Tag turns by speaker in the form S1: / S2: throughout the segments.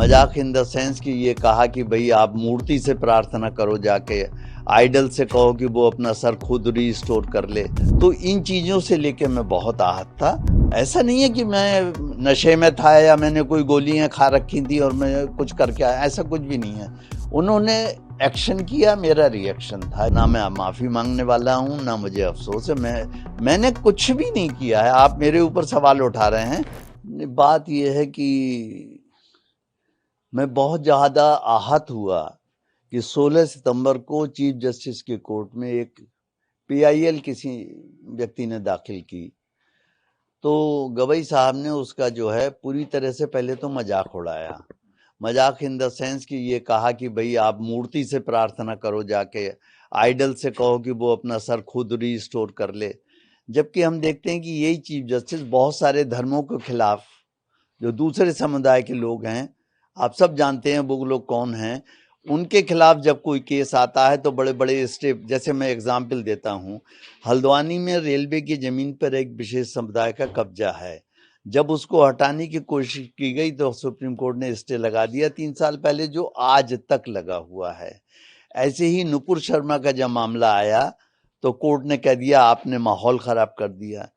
S1: मजाक in the sense कि ये कहा कि भाई आप मूर्ति से प्रार्थना करो, जाके आइडल से कहो कि वो अपना सर खुद रिस्टोर कर ले। तो इन चीज़ों से लेके मैं बहुत आहत था। ऐसा नहीं है कि मैं नशे में था या मैंने कोई गोलियां खा रखी थी और मैं कुछ करके आया, ऐसा कुछ भी नहीं है। उन्होंने एक्शन किया, मेरा रिएक्शन था। ना मैं माफ़ी मांगने वाला हूँ, ना मुझे अफसोस है। मैंने कुछ भी नहीं किया है। आप मेरे ऊपर सवाल उठा रहे हैं। बात यह है कि मैं बहुत ज़्यादा आहत हुआ कि 16 सितंबर को चीफ जस्टिस के कोर्ट में एक पीआईएल किसी व्यक्ति ने दाखिल की, तो गवई साहब ने उसका जो है पूरी तरह से पहले तो मजाक उड़ाया। मजाक इन द सेंस कि ये कहा कि भाई आप मूर्ति से प्रार्थना करो, जाके आइडल से कहो कि वो अपना सर खुद रिस्टोर कर ले। जबकि हम देखते हैं कि यही चीफ जस्टिस बहुत सारे धर्मों के खिलाफ, जो दूसरे समुदाय के लोग हैं, आप सब जानते हैं वो लोग कौन हैं, उनके खिलाफ जब कोई केस आता है तो बड़े बड़े स्टेप, जैसे मैं एग्जाम्पल देता हूँ, हल्द्वानी में रेलवे की जमीन पर एक विशेष समुदाय का कब्जा है। जब उसको हटाने की कोशिश की गई तो सुप्रीम कोर्ट ने स्टे लगा दिया 3 साल पहले, जो आज तक लगा हुआ है। ऐसे ही नुपुर शर्मा का जब मामला आया तो कोर्ट ने कह दिया आपने माहौल खराब कर दिया।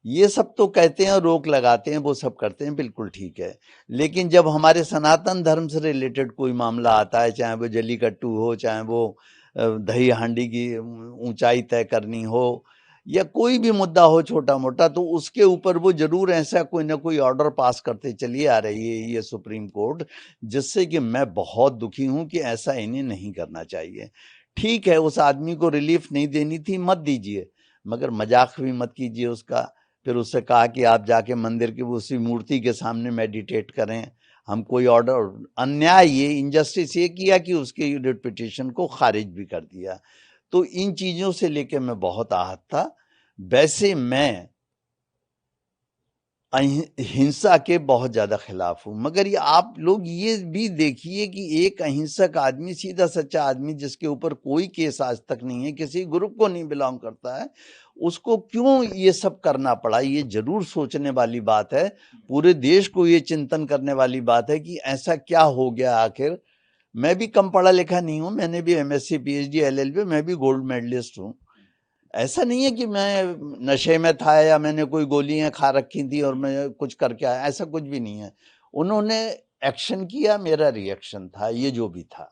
S1: ये सब तो कहते हैं, रोक लगाते हैं, वो सब करते हैं, बिल्कुल ठीक है। लेकिन जब हमारे सनातन धर्म से रिलेटेड कोई मामला आता है, चाहे वो जल्लीकट्टू हो, चाहे वो दही हांडी की ऊंचाई तय करनी हो, या कोई भी मुद्दा हो छोटा मोटा, तो उसके ऊपर वो जरूर ऐसा कोई ना कोई ऑर्डर पास करते चली आ रही है ये सुप्रीम कोर्ट, जिससे कि मैं बहुत दुखी हूं कि ऐसा इन्हें नहीं करना चाहिए। ठीक है, उस आदमी को रिलीफ नहीं देनी थी, मत दीजिए, मगर मजाक भी मत कीजिए उसका। फिर उससे कहा कि आप जाके मंदिर की उसी मूर्ति के सामने मेडिटेट करें। हम कोई ऑर्डर, अन्याय, ये इनजस्टिस ये किया कि उसके रिट पिटीशन को खारिज भी कर दिया। तो इन चीजों से लेके मैं बहुत आहत था। वैसे मैं हिंसा के बहुत ज्यादा खिलाफ हूं, मगर ये आप लोग ये भी देखिए कि एक अहिंसक आदमी, सीधा सच्चा आदमी, जिसके ऊपर कोई केस आज तक नहीं है, किसी ग्रुप को नहीं बिलोंग करता है, उसको क्यों ये सब करना पड़ा। ये जरूर सोचने वाली बात है, पूरे देश को ये चिंतन करने वाली बात है कि ऐसा क्या हो गया आखिर। मैं भी कम पढ़ा लिखा नहीं हूं, मैंने भी एमएससी पीएचडी एलएलबी, मैं भी गोल्ड मेडलिस्ट हूं। ऐसा नहीं है कि मैं नशे में था या मैंने कोई गोलियां खा रखी थी और मैं कुछ करके आया, ऐसा कुछ भी नहीं है। उन्होंने एक्शन किया, मेरा रिएक्शन था, ये जो भी था।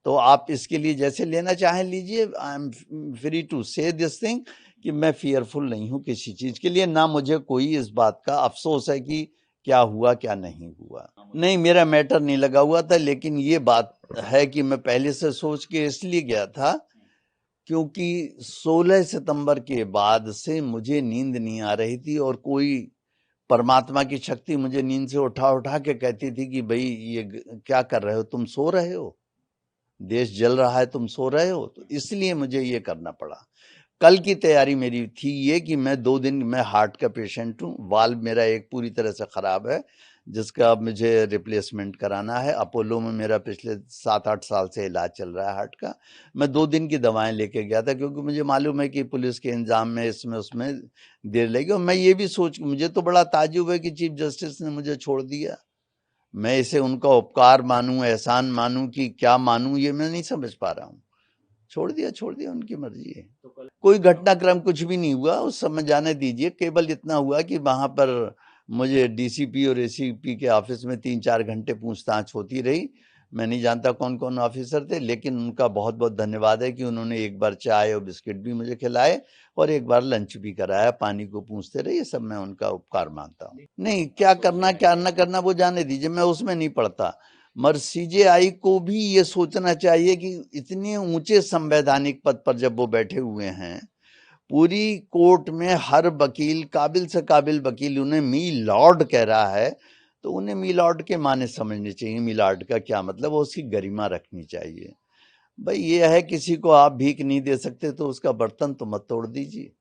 S1: तो आप इसके लिए जैसे लेना चाहें लीजिए। आई एम फ्री टू से दिस थिंग कि मैं फियरफुल नहीं हूं किसी चीज के लिए, ना मुझे कोई इस बात का अफसोस है कि क्या हुआ क्या नहीं हुआ। नहीं, मेरा मैटर नहीं लगा हुआ था, लेकिन ये बात है कि मैं पहले से सोच के इसलिए गया था क्योंकि 16 सितंबर के बाद से मुझे नींद नहीं आ रही थी, और कोई परमात्मा की शक्ति मुझे नींद से उठा उठा के कहती थी कि भाई ये क्या कर रहे हो, तुम सो रहे हो, देश जल रहा है, तुम सो रहे हो। तो इसलिए मुझे ये करना पड़ा। कल की तैयारी मेरी थी ये कि मैं 2 दिन, मैं हार्ट का पेशेंट हूँ, वाल्व मेरा एक पूरी तरह से खराब है, जिसका अब मुझे रिप्लेसमेंट कराना है। अपोलो में मेरा पिछले 7-8 साल से इलाज चल रहा है हार्ट का। मैं 2 दिन की दवाएं लेके गया था, क्योंकि मुझे मालूम है कि पुलिस के इंतजाम में इसमें उसमें देर लगेगी। और मैं ये भी सोच, मुझे तो बड़ा ताज्जुब है कि चीफ जस्टिस ने मुझे छोड़ दिया। मैं इसे उनका उपकार मानूं, एहसान मानूं कि क्या मानूं, ये मैं नहीं समझ पा रहा हूँ। छोड़ दिया, उनकी मर्जी है। कोई घटनाक्रम कुछ भी नहीं हुआ उस समय, जाने दीजिए। केवल इतना हुआ कि वहां पर मुझे डीसीपी और एसीपी के ऑफिस में 3-4 घंटे पूछताछ होती रही। मैं नहीं जानता कौन कौन ऑफिसर थे, लेकिन उनका बहुत बहुत धन्यवाद है कि उन्होंने एक बार चाय और बिस्किट भी मुझे खिलाए और एक बार लंच भी कराया, पानी को पूछते रहे। ये सब मैं उनका उपकार मानता हूँ। नहीं, क्या करना क्या न करना वो जाने दीजिए, मैं उसमें नहीं पड़ता। मगर सीजेआई को भी ये सोचना चाहिए कि इतने ऊंचे संवैधानिक पद पर जब वो बैठे हुए हैं, पूरी कोर्ट में हर वकील, काबिल से काबिल वकील उन्हें मी लॉर्ड कह रहा है, तो उन्हें मी लॉर्ड के माने समझने चाहिए। मी लॉर्ड का क्या मतलब, वो उसकी गरिमा रखनी चाहिए। भाई ये है, किसी को आप भीख नहीं दे सकते तो उसका बर्तन तो मत तोड़ दीजिए,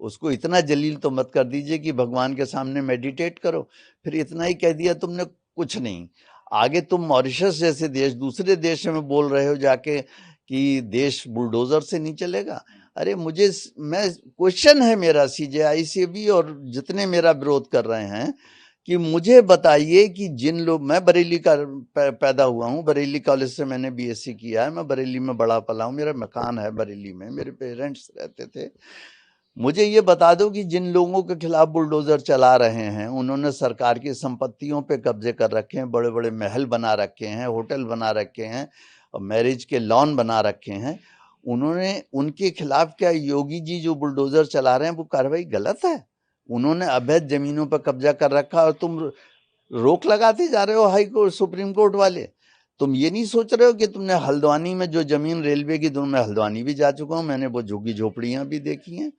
S1: उसको इतना जलील तो मत कर दीजिए कि भगवान के सामने मेडिटेट करो। फिर इतना ही कह दिया तुमने, कुछ नहीं। आगे तुम मॉरिशस जैसे देश, दूसरे देश में बोल रहे हो जाके कि देश बुलडोजर से नहीं चलेगा। अरे मैं क्वेश्चन है मेरा सीजेआई से भी और जितने मेरा विरोध कर रहे हैं कि मुझे बताइए कि जिन लोग, मैं बरेली का पैदा हुआ हूँ, बरेली कॉलेज से मैंने बीएससी किया है, मैं बरेली में बड़ा पला हूँ, मेरा मकान है बरेली में, मेरे पेरेंट्स रहते थे। मुझे ये बता दो कि जिन लोगों के खिलाफ बुलडोजर चला रहे हैं, उन्होंने सरकार की संपत्तियों पे कब्जे कर रखे हैं, बड़े बड़े महल बना रखे हैं, होटल बना रखे हैं, और मैरिज के लॉन बना रखे हैं, उन्होंने, उनके खिलाफ क्या योगी जी जो बुलडोजर चला रहे हैं वो कार्रवाई गलत है? उन्होंने अवैध जमीनों पर कब्जा कर रखा और तुम रोक लगाते जा रहे हो, हाई कोर्ट सुप्रीम कोर्ट वाले। तुम ये नहीं सोच रहे हो कि तुमने हल्द्वानी में जो जमीन रेलवे की, मैं हल्द्वानी भी जा चुका हूं, मैंने वो झुग्गी झोपड़ियां भी देखी हैं।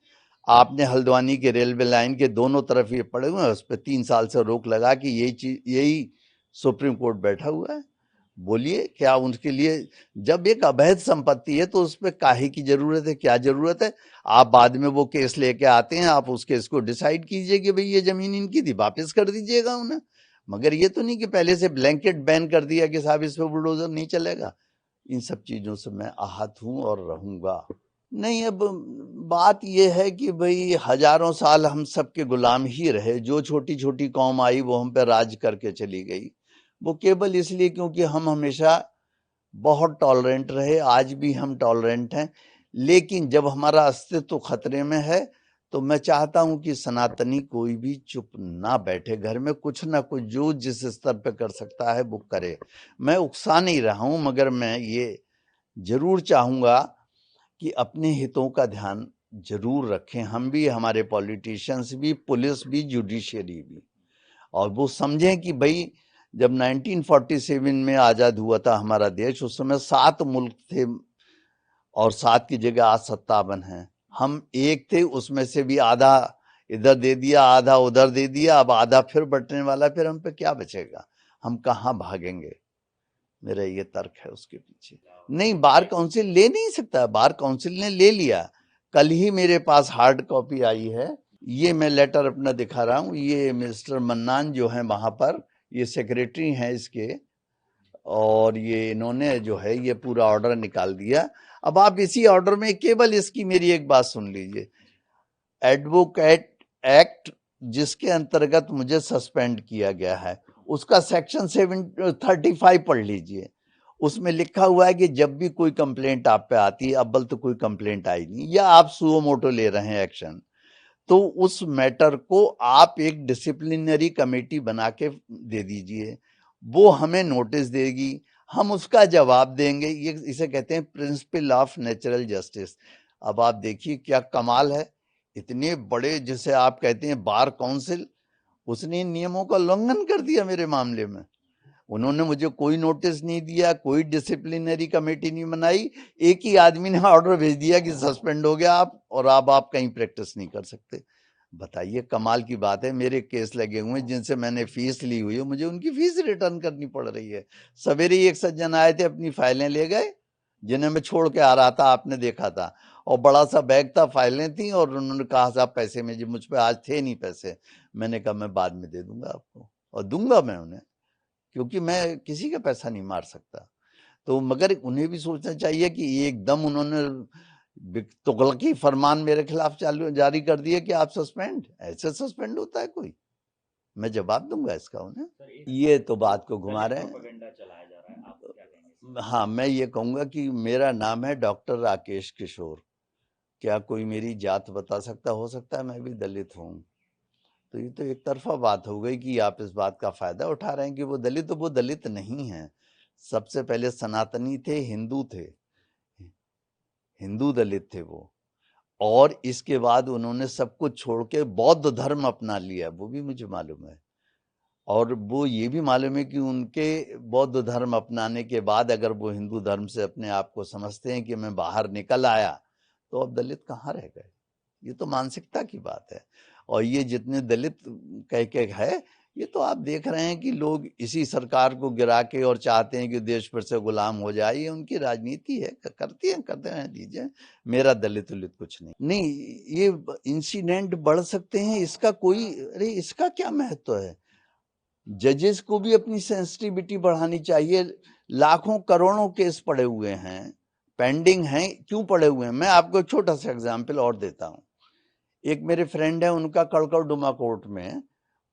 S1: आपने हल्द्वानी के रेलवे लाइन के दोनों तरफ ये पड़े हुए हैं, उस पर 3 साल से रोक लगा कि यही चीज, यही सुप्रीम कोर्ट बैठा हुआ है। बोलिए क्या उनके लिए, जब एक अवैध संपत्ति है तो उस पर काहे की जरूरत है, क्या जरूरत है? आप बाद में वो केस लेके आते हैं, आप उस केस को डिसाइड कीजिए कि भाई ये जमीन इनकी थी, वापस कर दीजिएगा उन्हें। मगर ये तो नहीं कि पहले से ब्लैंकेट बैन कर दिया कि साहब इस पे बुलडोजर नहीं चलेगा। इन सब चीजों से मैं आहत हूं और रहूंगा। नहीं, अब बात यह है कि भाई हजारों साल हम सबके गुलाम ही रहे, जो छोटी छोटी कौम आई वो हम पे राज करके चली गई, वो केवल इसलिए क्योंकि हम हमेशा बहुत टॉलरेंट रहे, आज भी हम टॉलरेंट हैं। लेकिन जब हमारा अस्तित्व खतरे में है तो मैं चाहता हूं कि सनातनी कोई भी चुप ना बैठे, घर में कुछ ना कुछ जो जिस स्तर पे कर सकता है वो करे। मैं उकसा नहीं रहा हूं, मगर मैं ये जरूर चाहूंगा कि अपने हितों का ध्यान जरूर रखें, हम भी, हमारे पॉलिटिशियंस भी, पुलिस भी, जुडिशियरी भी, और वो समझें कि भाई जब 1947 में आजाद हुआ था हमारा देश, उस समय 7 मुल्क थे और 7 की जगह आज 57 हैं। हम एक थे, उसमें से भी आधा इधर दे दिया, आधा उधर दे दिया, अब आधा फिर बंटने वाला, फिर हम पे क्या बचेगा? हम कहाँ भागेंगे? मेरा ये तर्क है उसके पीछे। नहीं, बार काउंसिल ले नहीं सकता, बार काउंसिल ने ले लिया। कल ही मेरे पास हार्ड कॉपी आई है, ये मैं लेटर अपना दिखा रहा हूँ, ये मिस्टर मन्नान जो है वहां पर, ये सेक्रेटरी हैं इसके, और ये इन्होंने जो है ये पूरा ऑर्डर निकाल दिया। अब आप इसी ऑर्डर में केवल इसकी मेरी एक बात सुन लीजिए, एडवोकेट एक्ट जिसके अंतर्गत मुझे सस्पेंड किया गया है, उसका सेक्शन 735 पढ़ लीजिए। उसमें लिखा हुआ है कि जब भी कोई कंप्लेंट आप पे आती है, अव्वल तो कोई कंप्लेंट आई नहीं, या आप सुओ मोटो ले रहे हैं एक्शन, तो उस मैटर को आप एक डिसिप्लिनरी कमेटी बना के दे दीजिए, वो हमें नोटिस देगी, हम उसका जवाब देंगे। ये इसे कहते हैं प्रिंसिपल ऑफ नेचुरल जस्टिस। अब आप देखिए क्या कमाल है, इतने बड़े, जिसे आप कहते हैं बार काउंसिल, उसने इन नियमों का उल्लंघन कर दिया मेरे मामले में। उन्होंने मुझे कोई नोटिस नहीं दिया, कोई डिसिप्लिनरी कमेटी नहीं बनाई, एक ही आदमी ने ऑर्डर भेज दिया कि सस्पेंड हो गया आप, और अब आप कहीं प्रैक्टिस नहीं कर सकते। बताइए, कमाल की बात है। मेरे केस लगे हुए हैं जिनसे मैंने फीस ली हुई है, मुझे उनकी फीस रिटर्न करनी पड़ रही है। सवेरे ही एक सज्जन आए थे, अपनी फाइलें ले गए, जिन्हें मैं छोड़ के आ रहा था, आपने देखा था, और बड़ा सा बैग था, फाइलें थी, और उन्होंने कहा साहब पैसे में, जी मुझ पे आज थे नहीं पैसे। मैंने कहा मैं बाद में दे दूंगा आपको, और दूंगा मैं उन्हें, क्योंकि मैं किसी का पैसा नहीं मार सकता। तो मगर उन्हें भी सोचना चाहिए कि एकदम उन्होंने तुगलकी फरमान मेरे खिलाफ चालू जारी कर दिए कि आप सस्पेंड, ऐसे सस्पेंड होता है कोई? मैं जवाब दूंगा इसका उन्हें। ये तो बात को घुमा रहे हैं। हाँ, मैं ये कहूंगा कि मेरा नाम है डॉक्टर राकेश किशोर। क्या कोई मेरी जात बता सकता? हो सकता है मैं भी दलित हूँ। तो ये तो एक तरफा बात हो गई कि आप इस बात का फायदा उठा रहे हैं कि वो दलित, तो वो दलित नहीं है। सबसे पहले सनातनी थे, हिंदू थे, हिंदू दलित थे वो, और इसके बाद उन्होंने सब कुछ छोड़ के बौद्ध धर्म अपना लिया, वो भी मुझे मालूम है। और वो ये भी मालूम है कि उनके बौद्ध धर्म अपनाने के बाद अगर वो हिंदू धर्म से अपने आप को समझते हैं कि मैं बाहर निकल आया, तो अब दलित कहाँ रह गए? ये तो मानसिकता की बात है। और ये जितने दलित कह के है, ये तो आप देख रहे हैं कि लोग इसी सरकार को गिरा के और चाहते हैं कि देश पर से गुलाम हो जाए, ये उनकी राजनीति है, करते हैं दीजिए। मेरा दलित उलित कुछ नहीं, ये इंसिडेंट बढ़ सकते हैं, इसका कोई, अरे इसका क्या महत्व है? जजेस को भी अपनी सेंसिटिविटी बढ़ानी चाहिए। लाखों करोड़ों केस पड़े हुए हैं, पेंडिंग हैं, क्यों पड़े हुए हैं? मैं आपको एक छोटा सा एग्जाम्पल और देता हूं। एक मेरे फ्रेंड है, उनका कड़कड़ डुमा कोर्ट में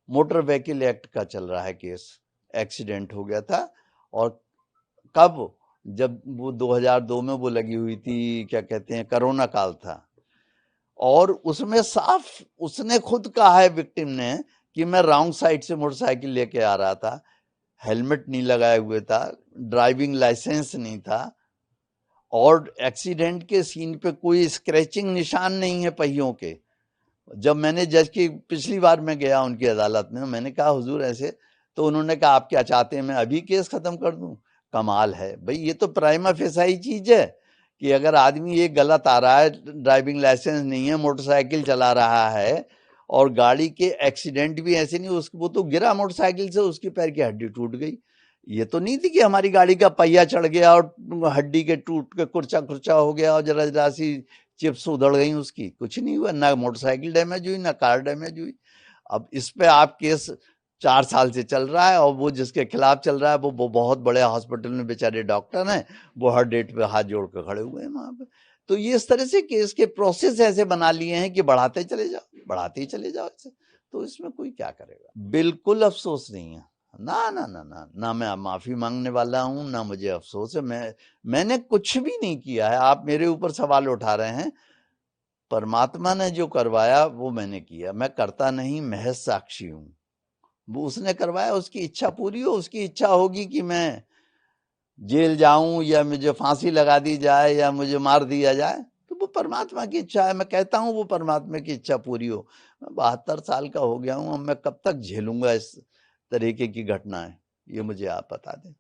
S1: मोटर व्हीकल एक्ट का चल रहा है केस। एक्सीडेंट हो गया था, और कब, जब वो 2002 में वो लगी हुई थी, क्या कहते हैं, कोरोना काल था, और उसमें साफ उसने खुद कहा है विक्टिम ने कि मैं रॉन्ग साइड से मोटरसाइकिल लेके आ रहा था, हेलमेट नहीं लगाए हुए था, ड्राइविंग लाइसेंस नहीं था, और एक्सीडेंट के सीन पे कोई स्क्रैचिंग निशान नहीं है पहियों के। जब मैंने जज की पिछली बार मैं गया उनकी अदालत में, मैंने कहा हुजूर ऐसे, तो उन्होंने कहा आप क्या चाहते हैं मैं अभी केस खत्म कर दूं? कमाल है भाई, ये तो प्राइमा फेसाई चीज है कि अगर आदमी ये गलत आ रहा है, ड्राइविंग लाइसेंस नहीं है, मोटरसाइकिल चला रहा है, और गाड़ी के एक्सीडेंट भी ऐसे नहीं, उसको वो तो गिरा मोटरसाइकिल से, उसकी पैर की हड्डी टूट गई। ये तो नहीं थी कि हमारी गाड़ी का पहिया चढ़ गया और हड्डी के टूट के कुर्चा कुर्चा हो गया और जरा जरा सी चिप्स उधड़ गई उसकी, कुछ नहीं हुआ, ना मोटरसाइकिल डैमेज हुई ना कार डैमेज हुई। अब इस पे आप केस 4 साल से चल रहा है, और वो जिसके खिलाफ चल रहा है वो बहुत बड़े हॉस्पिटल में बेचारे डॉक्टर हैं, वो हर डेट पे हाथ जोड़ कर खड़े हुए हैं वहां पे। तो ये इस तरह से केस के प्रोसेस ऐसे बना लिए हैं कि बढ़ाते चले जाओ, बढ़ाते ही चले जाओ ऐसे। तो इसमें कोई क्या करेगा? बिल्कुल अफसोस नहीं है, ना ना ना ना ना, मैं माफी मांगने वाला हूं, ना मुझे अफसोस है। मैंने कुछ भी नहीं किया है। आप मेरे ऊपर सवाल उठा रहे हैं, परमात्मा ने जो करवाया वो मैंने किया, मैं करता नहीं, महज साक्षी हूं। वो उसने करवाया, उसकी इच्छा पूरी हो, उसकी इच्छा होगी कि मैं जेल जाऊं या मुझे फांसी लगा दी जाए या मुझे मार दिया जाए, तो वो परमात्मा की इच्छा है। मैं कहता हूं वो परमात्मा की इच्छा पूरी हो। मैं 72 साल का हो गया हूं, अब मैं कब तक झेलूंगा इस तरीके की घटनाएं, ये मुझे आप बता दें।